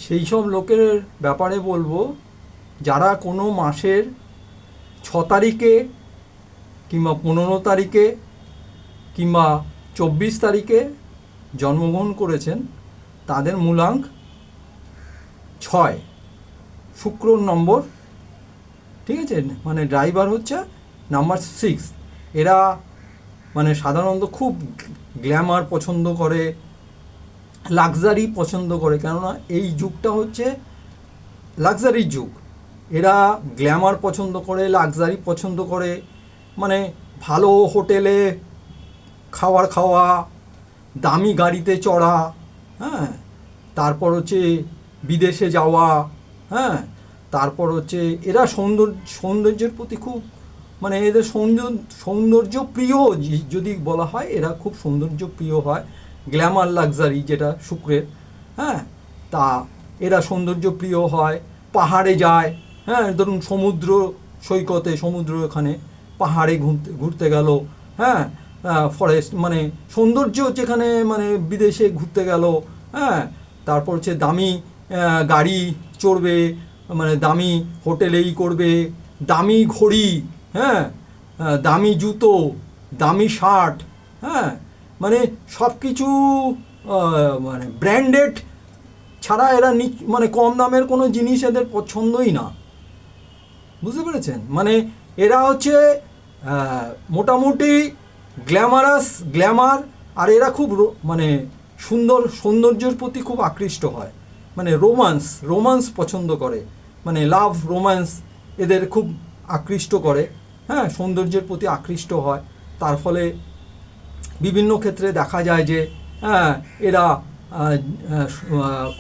সেই সব লোকের ব্যাপারে বলবো যারা কোনো মাসের 6 তারিখে কিংবা 15 তারিখে কিংবা 24 তারিখে জন্মগ্রহণ করেছেন, তাদের মূলাঙ্ক 6, শুক্রর নম্বর, ঠিক আছে, মানে ড্রাইভার হচ্ছে নাম্বার 6। এরা মানে সাধারণত খুব গ্ল্যামার পছন্দ করে, লাক্সারি পছন্দ করে, কেননা এই যুগটা হচ্ছে লাক্সারির যুগ। এরা গ্ল্যামার পছন্দ করে, লাক্সারি পছন্দ করে, মানে ভালো হোটেলে খাবার খাওয়া, দামি গাড়িতে চড়া, হ্যাঁ, তারপর হচ্ছে বিদেশে যাওয়া, হ্যাঁ, তারপর হচ্ছে এরা সৌন্দর্যের প্রতি খুব, মানে এদের সৌন্দর্য প্রিয় যদি বলা হয়, এরা খুব সৌন্দর্য প্রিয় হয়, গ্ল্যামার লাক্সারি যেটা শুক্রের, হ্যাঁ, তা এরা সৌন্দর্য প্রিয় হয়, পাহাড়ে যায়, হ্যাঁ, ধরুন সমুদ্র সৈকতে, সমুদ্র এখানে পাহাড়ে ঘুরতে গেল, হ্যাঁ, ফরেস্ট মানে সৌন্দর্য যেখানে, মানে বিদেশে ঘুরতে গেল, হ্যাঁ, তারপর হচ্ছে দামি গাড়ি চড়বে, মানে দামি হোটেলেই করবে, দামি ঘড়ি, হ্যাঁ, দামি জুতো, দামি শার্ট, হ্যাঁ, মানে সব কিছু মানে ব্র্যান্ডেড ছাড়া এরা মানে কম দামের কোনো জিনিস এদের পছন্দই না, বুঝতে পেরেছেন? মানে এরা হচ্ছে মোটামুটি গ্ল্যামার, আর এরা খুব মানে সৌন্দর্যের প্রতি খুব আকৃষ্ট হয়, মানে রোমান্স পছন্দ করে, মানে লাভ রোম্যান্স এদের খুব আকৃষ্ট করে, হ্যাঁ, সৌন্দর্যের প্রতি আকৃষ্ট হয়। তার ফলে বিভিন্ন ক্ষেত্রে দেখা যায় যে হ্যাঁ, এরা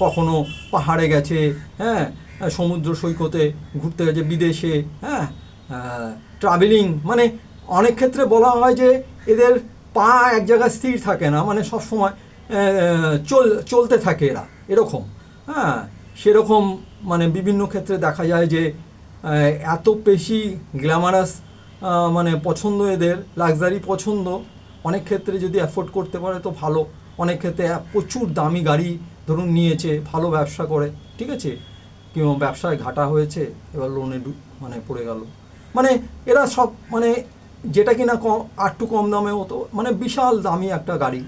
কখনো পাহাড়ে গেছে, হ্যাঁ, সমুদ্র সৈকতে ঘুরতে গেছে, বিদেশে, হ্যাঁ, ট্রাভেলিং, মানে অনেক ক্ষেত্রে বলা হয় যে এদের পা এক জায়গায় স্থির থাকে না, মানে সবসময় চলতে থাকে এরা, এরকম, হ্যাঁ, সেরকম মানে বিভিন্ন ক্ষেত্রে দেখা যায় যে এত বেশি গ্ল্যামারাস মানে পছন্দ এদের, লাক্সারি পছন্দ, অনেক ক্ষেত্রে যদি অ্যাফোর্ড করতে পারে তো ভালো, অনেক ক্ষেত্রে প্রচুর দামি গাড়ি ধরুন নিয়েছে, ভালো ব্যবসা করে, ঠিক আছে, কিংবা ব্যবসায় ঘাটা হয়েছে, এবার লোনে মানে পড়ে গেল, মানে এরা সব মানে যেটা কিনা একটু কম দামে হতো, মানে বিশাল দামি একটা গাড়ি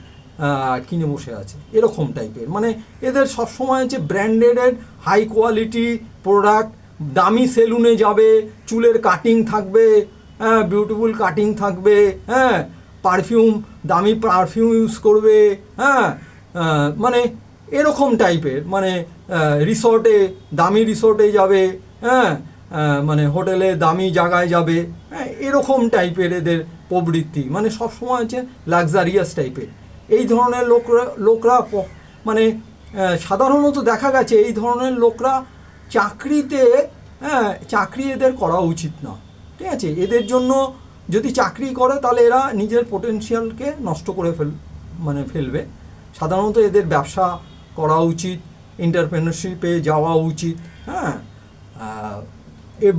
কিনে বসে আছে, এরকম টাইপের, মানে এদের সবসময় হচ্ছে ব্র্যান্ডেড হাই কোয়ালিটি প্রোডাক্ট, দামি সেলুনে যাবে, চুলের কাটিং থাকবে, হ্যাঁ, বিউটিফুল কাটিং থাকবে, হ্যাঁ, পারফিউম, দামি পারফিউম ইউজ করবে, হ্যাঁ, মানে এরকম টাইপের, মানে দামি রিসর্টে যাবে, হ্যাঁ, মানে হোটেলে দামি জায়গায় যাবে, হ্যাঁ, এরকম টাইপের এদের প্রবৃত্তি, মানে সবসময় হচ্ছে লাক্সারিয়াস টাইপের। এই ধরনের লোকরা মানে সাধারণত দেখা গেছে এই ধরনের লোকরা চাকরিতে, হ্যাঁ, চাকরি এদের করা উচিত না, ঠিক আছে, এদের জন্য যদি চাকরি করে তাহলে এরা নিজের পোটেনশিয়ালকে নষ্ট করে ফেলবে। সাধারণত এদের ব্যবসা করা উচিত, এন্টারপ্রেনারশিপে যাওয়া উচিত, হ্যাঁ,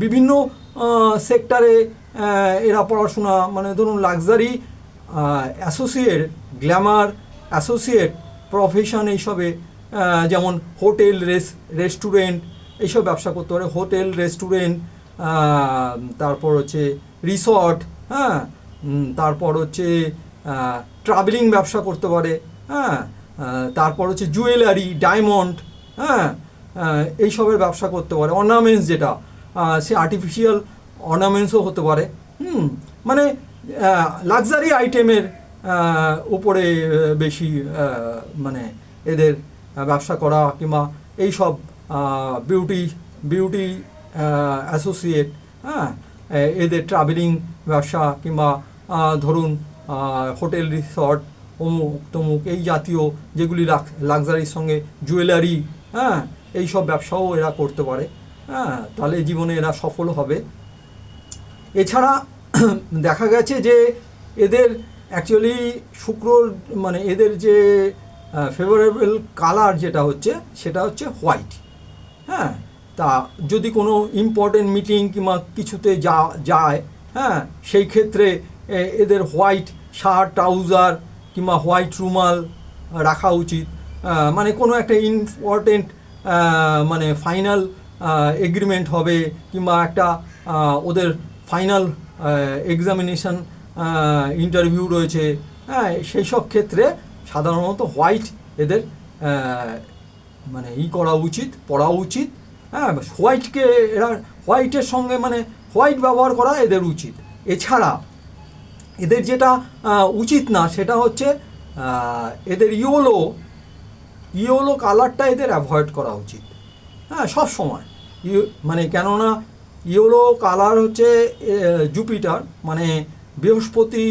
বিভিন্ন সেক্টরে এরা পড়াশোনা, মানে ধরুন luxury associate, Glamour associate profession, এইসবে যেমন হোটেল, রেস্টুরেন্ট, এইসব ব্যবসা করতে পারে, হোটেল, রেস্টুরেন্ট, তারপর হচ্ছে রিসর্ট, হ্যাঁ, তারপর হচ্ছে ট্রাভেলিং ব্যবসা করতে পারে, হ্যাঁ, তারপর হচ্ছে জুয়েলারি, ডায়মন্ড, হ্যাঁ, এইসবের ব্যবসা করতে পারে, অর্নামেন্টস যেটা, সে আর্টিফিশিয়াল অর্নামেন্টসও হতে পারে, মানে লাক্সারি আইটেমের উপরে বেশি মানে এদের ব্যবসা করা, কিংবা এইসব বিউটি অ্যাসোসিয়েট, হ্যাঁ, এদের ট্রাভেলিং ব্যবসা, কিংবা ধরুন হোটেল, রিসর্ট, অমুক তমুক, এই জাতীয় যেগুলি লাক্সারির সঙ্গে জুয়েলারি, হ্যাঁ, এইসব ব্যবসাও এরা করতে পারে, হ্যাঁ, তাহলে জীবনে এরা সফল হবে। এছাড়া দেখা গেছে যে এদের অ্যাকচুয়ালি শুক্রর, মানে এদের যে ফেভারেবল কালার যেটা হচ্ছে সেটা হচ্ছে হোয়াইট, হ্যাঁ, তা যদি কোনো ইম্পর্টেন্ট মিটিং কিংবা কিছুতে যায়, হ্যাঁ, সেই ক্ষেত্রে এদের হোয়াইট শার্ট, ট্রাউজার কিংবা হোয়াইট রুমাল রাখা উচিত, মানে কোনো একটা ইম্পর্টেন্ট মানে ফাইনাল এগ্রিমেন্ট হবে, কিংবা একটা ওদের ফাইনাল এক্সামিনেশন ইন্টারভিউ রয়েছে, হ্যাঁ, সেই সব ক্ষেত্রে সাধারণত হোয়াইট এদের মানে করা উচিত, পড়া উচিত, হ্যাঁ, হোয়াইটকে এরা হোয়াইটের সঙ্গে মানে হোয়াইট ব্যবহার করা এদের উচিত। এছাড়া এদের যেটা উচিত না সেটা হচ্ছে এদের ইয়েলো কালারটা এদের অ্যাভয়েড করা উচিত, হ্যাঁ, সব সময়। মানে কেননা ইয়েলো কালার হচ্ছে জুপিটার, মানে বৃহস্পতি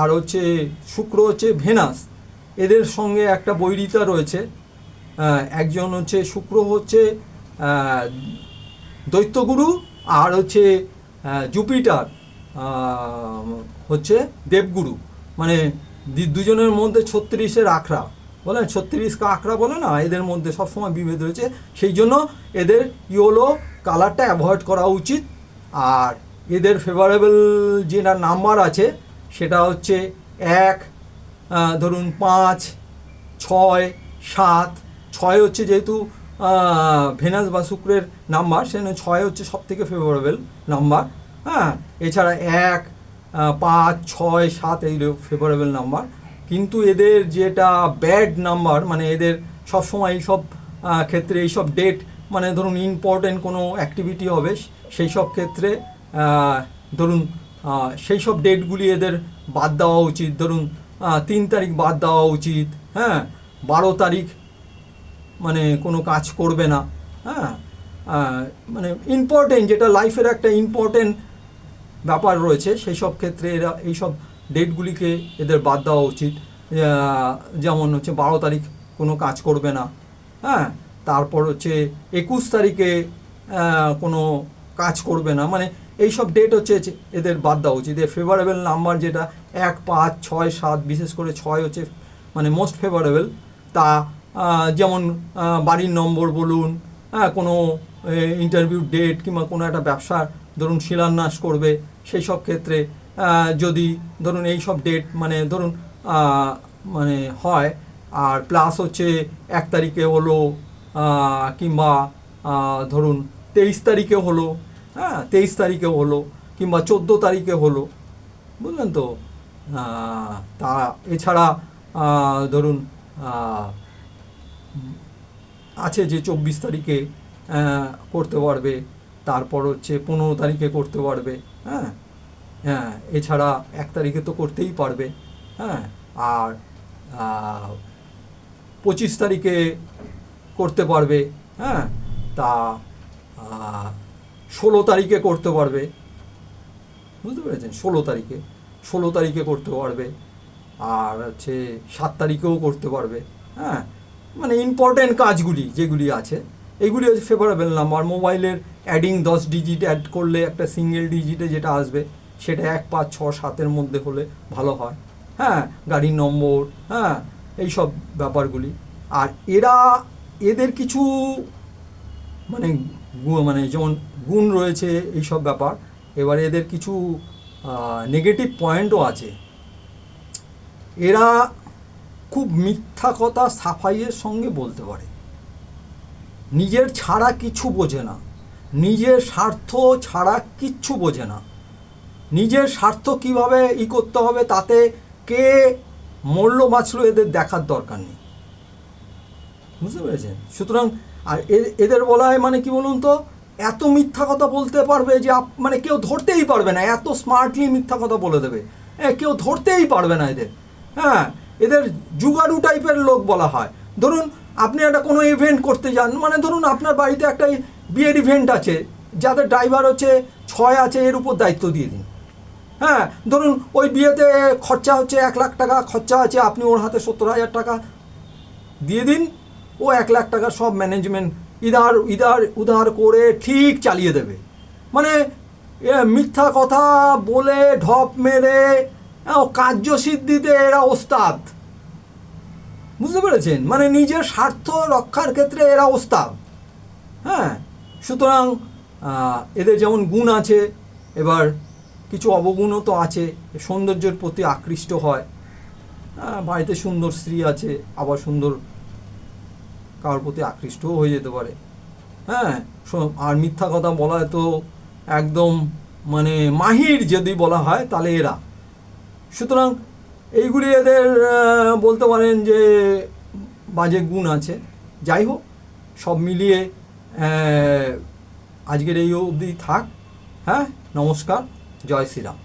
আর হচ্ছে শুক্র হচ্ছে ভেনাস, এদের সঙ্গে একটা বৈরিতা রয়েছে। একজন হচ্ছে শুক্র হচ্ছে দৈত্যগুরু, আর হচ্ছে জুপিটার হচ্ছে দেবগুরু, মানে দুজনের মধ্যে 36-এর আখড়া বলে, 36 আখড়া বলে না, এদের মধ্যে সবসময় বিভেদ রয়েছে। সেই জন্য এদের ইয়েলো কালারটা অ্যাভয়েড করা উচিত। আর এদের ফেভারেবল যেটা নাম্বার আছে সেটা হচ্ছে 1, ধরুন 5, 6, 7। 6 হচ্ছে যেহেতু ভেনাস বা শুক্রের নাম্বার, সেজন্য 6 হচ্ছে সব থেকে ফেভারেবল নাম্বার, হ্যাঁ। এছাড়া 1, 5, 6, 7 এই ফেভারেবল নাম্বার। কিন্তু এদের যেটা ব্যাড নাম্বার, মানে এদের সবসময় এইসব ক্ষেত্রে এইসব ডেট, মানে ধরুন ইম্পর্টেন্ট কোনো অ্যাক্টিভিটি হবে সেই সব ক্ষেত্রে ধরুন সেই সব ডেটগুলি এদের বাদ দেওয়া উচিত। ধরুন 3 তারিখ বাদ দেওয়া উচিত, হ্যাঁ। 12 তারিখ মানে কোনো কাজ করবে না, হ্যাঁ। মানে ইম্পর্টেন্ট যেটা লাইফের একটা ইম্পর্টেন্ট ব্যাপার রয়েছে সেই সব ক্ষেত্রে এরা এইসব ডেটগুলিকে এদের বাদ দেওয়া উচিত। যেমন হচ্ছে 12 তারিখ কোনো কাজ করবে না, হ্যাঁ। তারপর হচ্ছে 21 তারিখে কোনো কাজ করবে না, মানে এইসব ডেট হচ্ছে এদের বাদ দেওয়া উচিত। এর ফেভারেবল নাম্বার যেটা 1, 5, 6, 7, বিশেষ করে 6 হচ্ছে মানে মোস্ট ফেভারেবল। তা যেমন বাড়ির নম্বর বলুন, হ্যাঁ, কোনো ইন্টারভিউ ডেট কিংবা কোনো একটা ব্যবসার ধরুন শিলান্যাস করবে সেই সব ক্ষেত্রে যদি ধরুন এই সব ডেট মানে ধরুন মানে হয়। আর প্লাস হচ্ছে 1 তারিখে হলো, কিংবা ধরুন 23 তারিখে হলো, হ্যাঁ, 23 তারিখে হলো, কিংবা 14 তারিখে হলো, বুঝলেন তো। তা এছাড়া ধরুন আছে যে 24 তারিখে করতে পারবে, তারপর হচ্ছে 15 তারিখে করতে পারবে, হ্যাঁ। হ্যাঁ, এছাড়া 1 তারিখে তো করতেই পারবে, হ্যাঁ। আর 25 তারিখে করতে পারবে, হ্যাঁ। তা 16 তারিখে করতে পারবে, বুঝতে পেরেছেন, 16 তারিখে করতে পারবে। আর হচ্ছে 7 তারিখেও করতে পারবে, হ্যাঁ। মানে ইম্পর্টেন্ট কাজগুলি যেগুলি আছে এইগুলি হচ্ছে ফেভারেবল নাম্বার। মোবাইলের অ্যাডিং 10 ডিজিট অ্যাড করলে একটা সিঙ্গেল ডিজিটে যেটা আসবে সেটা 1, 5, 6, 7-এর মধ্যে হলে ভালো হয়, হ্যাঁ। গাড়ির নম্বর, হ্যাঁ, এইসব ব্যাপারগুলি। আর এদের কিছু মানে মানে যেমন গুণ রয়েছে এইসব ব্যাপার। এবার এদের কিছু নেগেটিভ পয়েন্টও আছে। এরা খুব মিথ্যা কথা সাফাইয়ের সঙ্গে বলতে পারে, নিজের ছাড়া কিছু বোঝে না, নিজের স্বার্থ ছাড়া কিচ্ছু বোঝে না। নিজের স্বার্থ কীভাবে করতে হবে তাতে কে মরল বাঁচলো এদের দেখার দরকার নেই, বুঝতে পেরেছেন। সুতরাং আর এদের বলা হয় মানে কি বলুন তো, এত মিথ্যা কথা বলতে পারবে যে মানে কেউ ধরতেই পারবে না, এত স্মার্টলি মিথ্যা কথা বলে দেবে, কেউ ধরতেই পারবে না এদের, হ্যাঁ। এদের জুগাড়ু টাইপের লোক বলা হয়। ধরুন আপনি একটা কোনো ইভেন্ট করতে যান, মানে ধরুন আপনার বাড়িতে একটা বিয়ের ইভেন্ট আছে, যাদের ড্রাইভার হচ্ছে 6 আছে, এর উপর দায়িত্ব দিয়ে দিন, হ্যাঁ। ধরুন ওই বিয়েতে খরচা হচ্ছে 1 লাখ টাকা খরচা আছে, আপনি ওর হাতে 70,000 টাকা দিয়ে দিন, ও 1 লাখ টাকা সব ম্যানেজমেন্ট উধার করে ঠিক চালিয়ে দেবে। মানে মিথ্যা কথা বলে ঢপ মেরে কার্যসিদ্ধিতে এরা ওস্তাদ, বুঝতে পেরেছেন। মানে নিজের স্বার্থ রক্ষার ক্ষেত্রে এরা ওস্তাদ, হ্যাঁ। সুতরাং এদের যেমন গুণ আছে, এবার কিছু অবগুণও তো আছে। সৌন্দর্যের প্রতি আকৃষ্ট হয়, বাড়িতে সুন্দর স্ত্রী আছে, আবার সুন্দর কারোর প্রতি আকৃষ্টও হয়ে যেতে পারে। হ্যাঁ, আর মিথ্যা কথা বলা তো একদম মানে মাহির যদি বলা হয় তাহলে এরা। সুতরাং এইগুলি এদের বলতে পারেন যে বাজে গুণ আছে। যাই হোক, সব মিলিয়ে আজকের এই অবধি থাক। হ্যাঁ, নমস্কার, জয় শ্রীরাম।